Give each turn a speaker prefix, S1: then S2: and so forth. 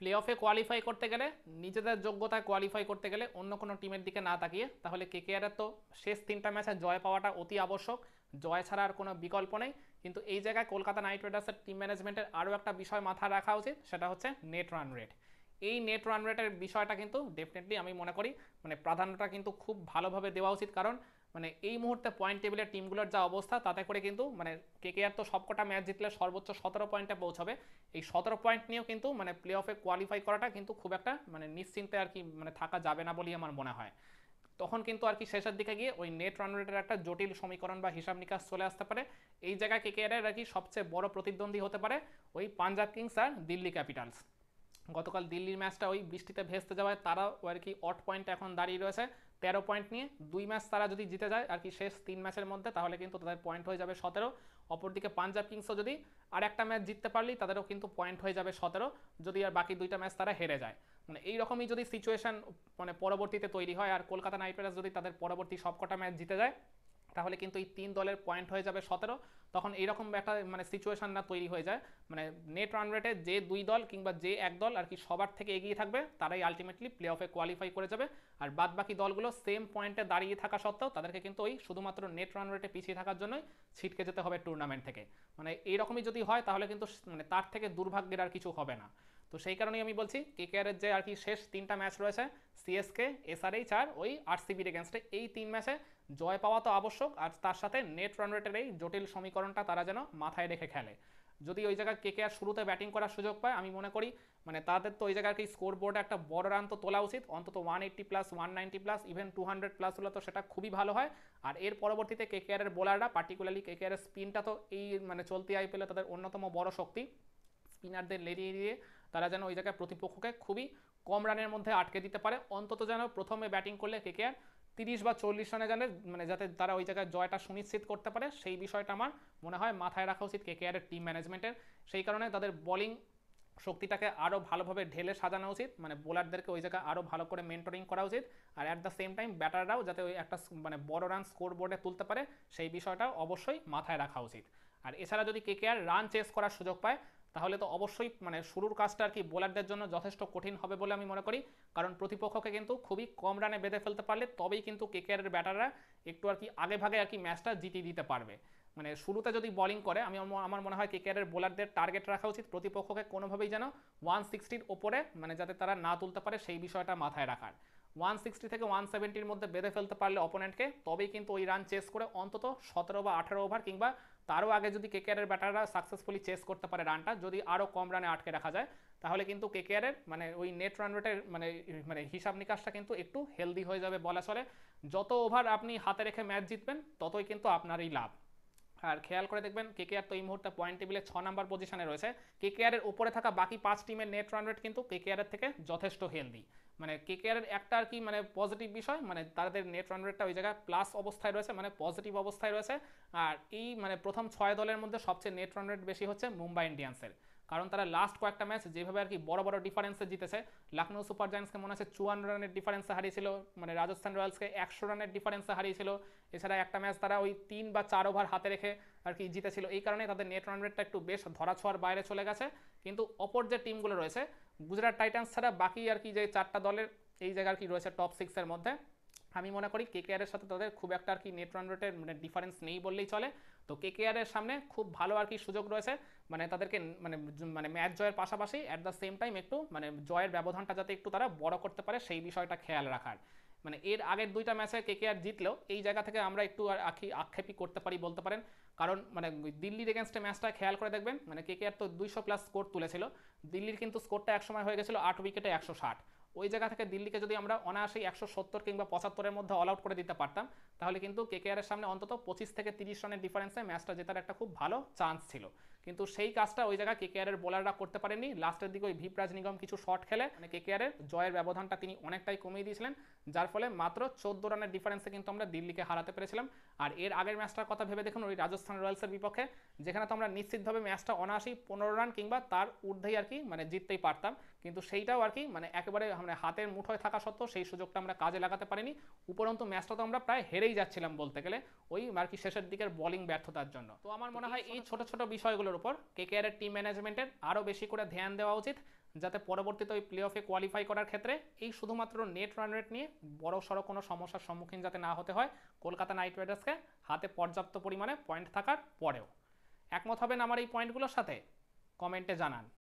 S1: Play অফে qualify করতে গেলে, নিজেদের যোগ্যতায় কোয়ালিফাই করতে গেলে অন্য কোনো টিমের দিকে না তাকিয়ে তাহলে কেকেআরের তো শেষ 3টা ম্যাচে জয় পাওয়াটা অতি আবশ্যক। জয় ছাড়া আর কোনো বিকল্প নেই। কিন্তু এই জায়গায় কলকাতা নাইট রাইডার্সের টিম ম্যানেজমেন্টের আরও একটা বিষয় মাথায় রাখা উচিত, সেটা হচ্ছে নেট রান রেট। এই নেট রান রেটের বিষয়টা কিন্তু ডেফিনেটলি আমি মনে করি প্রাধান্যটা কিন্তু খুব ভালোভাবে দেওয়া উচিত। কারণ এই মুহূর্তে পয়েন্ট টেবিলের টিমগুলোর যা অবস্থা, তাতে করে কিন্তু কেকেআর তো সবকটা ম্যাচ জিতলে সর্বোচ্চ 17 পয়েন্টে পৌঁছাবে। এই 17 পয়েন্ট নিয়েও কিন্তু প্লে অফে কোয়ালিফাই করাটা কিন্তু খুব একটা নিশ্চিন্তে আর কি থাকা যাবে না বলেই আমার মনে হয়। তখন কিন্তু আর কি শেষের দিকে গিয়ে ওই নেট রান রেটের একটা জটিল সমীকরণ বা হিসাব নিকাশ চলে আসতে পারে। এই জায়গায় কেকেআরের আর কি সবচেয়ে বড় প্রতিদ্বন্দ্বী হতে পারে ওই পাঞ্জাব কিংস আর দিল্লি ক্যাপিটালস। গতকাল দিল্লির ম্যাচটা ওই বৃষ্টিতে ভেস্তে যাওয়ায় তারাও আর কি 8 পয়েন্ট এখন দাঁড়িয়ে রয়েছে 13 পয়েন্ট নিয়ে। 2 ম্যাচ তারা যদি জিতে যায় আর কি শেষ 3 ম্যাচের মধ্যে, তাহলে কিন্তু তাদের পয়েন্ট হয়ে যাবে 17। অপরদিকে পাঞ্জাব কিংসও যদি আর একটা ম্যাচ জিততে পারলেই তাদেরও কিন্তু পয়েন্ট হয়ে যাবে 17, যদি আর বাকি 2টা ম্যাচ তারা হেরে যায়। এইরকমই যদি সিচুয়েশন পরবর্তীতে তৈরি হয় আর কলকাতা নাইট রাইডার্স যদি তাদের পরবর্তী সবকটা ম্যাচ জিতে যায়, তাহলে কিন্তু এই 3 দলের পয়েন্ট হয়ে যাবে 17। তখন এইরকম একটা সিচুয়েশন না তৈরি হয়ে যায়, নেট রান রেটে যে 2 দল কিংবা যে 1 দল আর কি সবার থেকে এগিয়ে থাকবে তারাই আলটিমেটলি প্লে অফে কোয়ালিফাই করে যাবে। আর বাদ বাকি দলগুলো সেম পয়েন্টে দাঁড়িয়ে থাকা সত্ত্বেও তাদেরকে কিন্তু ওই শুধুমাত্র নেট রান রেটে পিছিয়ে থাকার জন্যই ছিটকে যেতে হবে টুর্নামেন্ট থেকে। এইরকমই যদি হয় তাহলে কিন্তু তার থেকে দুর্ভাগ্যের আর কিছু হবে না। তো সেই কারণেই আমি বলছি কেকেআরের যে আর কি শেষ 3টা ম্যাচ রয়েছে, সিএসকে, এসআরএইচ আর ওই আরসিবির এগেনস্টে, এই 3 ম্যাচে জয় পাওয়া তো আবশ্যক, আর তার সাথে নেট রান রেটের এই জটিল সমীকরণটা তারা যেন মাথায় রেখে খেলে। যদি ওই জায়গায় কেকেআর শুরুতে ব্যাটিং করার সুযোগ পায়, আমি মনে করি তাদের তো ওই জায়গায় কি স্কোর বোর্ডে একটা বড় রান তো তোলা উচিত, অন্তত 180+, 190+, ইভেন 200+ হলে তো সেটা খুবই ভালো হয়। আর এর পরবর্তীতে কেকেআরের বোলাররা, পার্টিকুলারলি কেকেআরের স্পিনটা তো এই চলতি আইপিএলে তাদের অন্যতম বড় শক্তি। স্পিনারদের লেরিয়ে দিয়ে তারা যেন ওই জায়গায় প্রতিপক্ষকে খুবই কম রানের মধ্যে আটকে দিতে পারে। অন্তত যেন প্রথমে ব্যাটিং করলে কেকেআর 30 বা 40 রানে জানে যাতে তারা ওই জায়গায় জয়টা সুনিশ্চিত করতে পারে, সেই বিষয়টা আমার মনে হয় মাথায় রাখা উচিত কেকেআরের টিম ম্যানেজমেন্টের। সেই কারণে তাদের বোলিং শক্তিটাকে আরও ভালোভাবে ঢেলে সাজানো উচিত, বোলারদেরকে ওই জায়গায় আরও ভালো করে মেন্টরিং করা উচিত। আর অ্যাট দ্য সেম টাইম ব্যাটাররাও যাতে ওই একটা বড় রান স্কোর বোর্ডে তুলতে পারে, সেই বিষয়টাও অবশ্যই মাথায় রাখা উচিত। আর এছাড়া যদি কেকেআর রান চেস করার সুযোগ পায়, তাহলে তো অবশ্যই শুরুর কাজটা আর কি বোলারদের জন্য যথেষ্ট কঠিন হবে বলে আমি মনে করি। কারণ প্রতিপক্ষকে কিন্তু খুবই কম রানে বেঁধে ফেলতে পারলে তবেই কিন্তু কেকেআরের ব্যাটাররা একটু আর কি আগে ভাগে আর কি ম্যাচটা জিতিয়ে দিতে পারবে। শুরুতে যদি বোলিং করে, আমার মনে হয় কেকেআরের বোলারদের টার্গেট রাখা উচিত প্রতিপক্ষকে কোনোভাবেই যেন 160-র ওপরে যাতে তারা না তুলতে পারে, সেই বিষয়টা মাথায় রাখার। 160 থেকে 170-র মধ্যে বেঁধে ফেলতে পারলে অপোনেন্টকে, তবেই কিন্তু ওই রান চেস করে অন্তত 17 বা 18 ওভার কিংবা তারও আগে যদি কেকেআরের ব্যাটাররা সাকসেসফুলি চেস করতে পারে রানটা, যদি আরও কম রানে আটকে রাখা যায়, তাহলে কিন্তু কেকেআরের ওই নেট রান রেটের হিসাব নিকাশটা কিন্তু একটু হেলদি হয়ে যাবে বলা চলে। যত ওভার আপনি হাতে রেখে ম্যাচ জিতবেন ততই কিন্তু আপনারই লাভ। আর খেয়াল করে দেখবেন কেকেআর তো এই মুহূর্তে পয়েন্ট টেবিলে 6 নাম্বার পজিশনে রয়েছে। কেকেআরের উপরে থাকা বাকি 5 টিমের নেট রান রেট কিন্তু কেকেআরের থেকে যথেষ্ট হেলদি। কেকেআরের একটা আর কি পজিটিভ বিষয়, তাদের নেট রান রেটটা ওই জায়গায় প্লাস অবস্থায় রয়েছে, পজিটিভ অবস্থায় রয়েছে। আর এই প্রথম 6 দলের মধ্যে সবচেয়ে নেট রান রেট বেশি হচ্ছে মুম্বাই ইন্ডিয়ান্সের, কারণ তারা লাস্ট কয়েকটা ম্যাচ যেভাবে আর কি বড় বড় ডিফারেন্সে জিতেছে। লখনৌ সুপার জায়ান্টসকে মনে আছে 54 রানের ডিফারেন্সে হারিয়েছিল, রাজস্থান রয়্যালসকে 100 রানের ডিফারেন্সে হারিয়েছিল। এছাড়া একটা ম্যাচ তারা ওই 3 বা 4 ওভার হাতে রেখে আর কি জিতেছিল। এই কারণে তাদের নেট রান রেটটা একটু বেশ ধরাছোঁয়ার বাইরে চলে গেছে। কিন্তু অপর যে টিমগুলো রয়েছে, গুজরাট টাইটান্স ছাড়া বাকি আর কি যে 4টা দলের এই জায়গার কি রয়েছে টপ 6-এর মধ্যে, আমি মনে করি কেকেআরের সাথে তাদের খুব একটা আর কি নেট রান রেটের ডিফারেন্স নেই বললেই চলে। তো কেকেআরের সামনে খুব ভালো আর কি সুযোগ রয়েছে তাদেরকে ম্যাচ জয়ের পাশাপাশি অ্যাট দ্য সেম টাইম একটু জয়ের ব্যবধানটা যাতে একটু তারা বড় করতে পারে, সেই বিষয়টা খেয়াল রাখার। এর আগের 2টা ম্যাচে কেকেআর জিতলেও এই জায়গা থেকে আমরা একটু আর আক্ষেপই করতে পারি বলতে পারেন। কারণ দিল্লির এগেনস্টে ম্যাচটা খেয়াল করে দেখবেন, কেকেআর তো 200+ স্কোর তুলেছিল, দিল্লির কিন্তু স্কোরটা একসময় হয়ে গেছিল 8 উইকেটে 160। ওই জায়গা থেকে দিল্লিকে যদি আমরা অনায়াসেই 170 কিংবা 75-এর মধ্যে অল আউট করে দিতে পারতাম, তাহলে কিন্তু কেকেআরের সামনে অন্তত 25 থেকে 30 রানের ডিফারেন্সে ম্যাচটা জেতার একটা খুব ভালো চান্স ছিল। কিন্তু সেই কাজটা ওই জায়গায় কেকেআরের বোলাররা করতে পারেনি। লাস্টের দিকে ওই ভিপরাজ নিগম কিছু শট খেলে কেকেআরের জয়ের ব্যবধানটা তিনি অনেকটাই কমিয়ে দিয়েছিলেন, যার ফলে মাত্র 14 রানের ডিফারেন্সে কিন্তু আমরা দিল্লিকে হারাতে পেরেছিলাম। আর এর আগের ম্যাচটার কথা ভেবে দেখুন, ওই রাজস্থান রয়্যালসের বিপক্ষে, যেখানে তো আমরা নিশ্চিতভাবে ম্যাচটা অনায়াসেই 15 রান কিংবা তার ঊর্ধ্বেই আর কি জিততেই পারতাম, কিন্তু সেইটাও আর কি একেবারে হাতের মুঠোয় থাকা সত্ত্বেও সেই সুযোগটা আমরা কাজে লাগাতে পারিনি। উপরন্তু ম্যাচটা তো আমরা প্রায় হেরেই যাচ্ছিলাম বলতে গেলে, ওই আর কি শেষের দিকের বোলিং ব্যর্থতার জন্য। তো আমার মনে হয় এই ছোট ছোট বিষয়গুলোর উপর কেকেআরের টিম ম্যানেজমেন্টের আরও বেশি করে ধ্যান দেওয়া উচিত। যাতে পরবর্তীতে ওই প্লে অফে কোয়ালিফাই করার ক্ষেত্রে এই শুধুমাত্র নেট রান রেট নিয়ে বড় সড়ো কোনো সমস্যার সম্মুখীন যাতে না হতে হয় কলকাতা নাইট রাইডার্সকে হাতে পর্যাপ্ত পরিমাণে পয়েন্ট থাকার পরেও। একমত হবেন আমার এই পয়েন্টগুলোর সাথে? কমেন্টে জানান।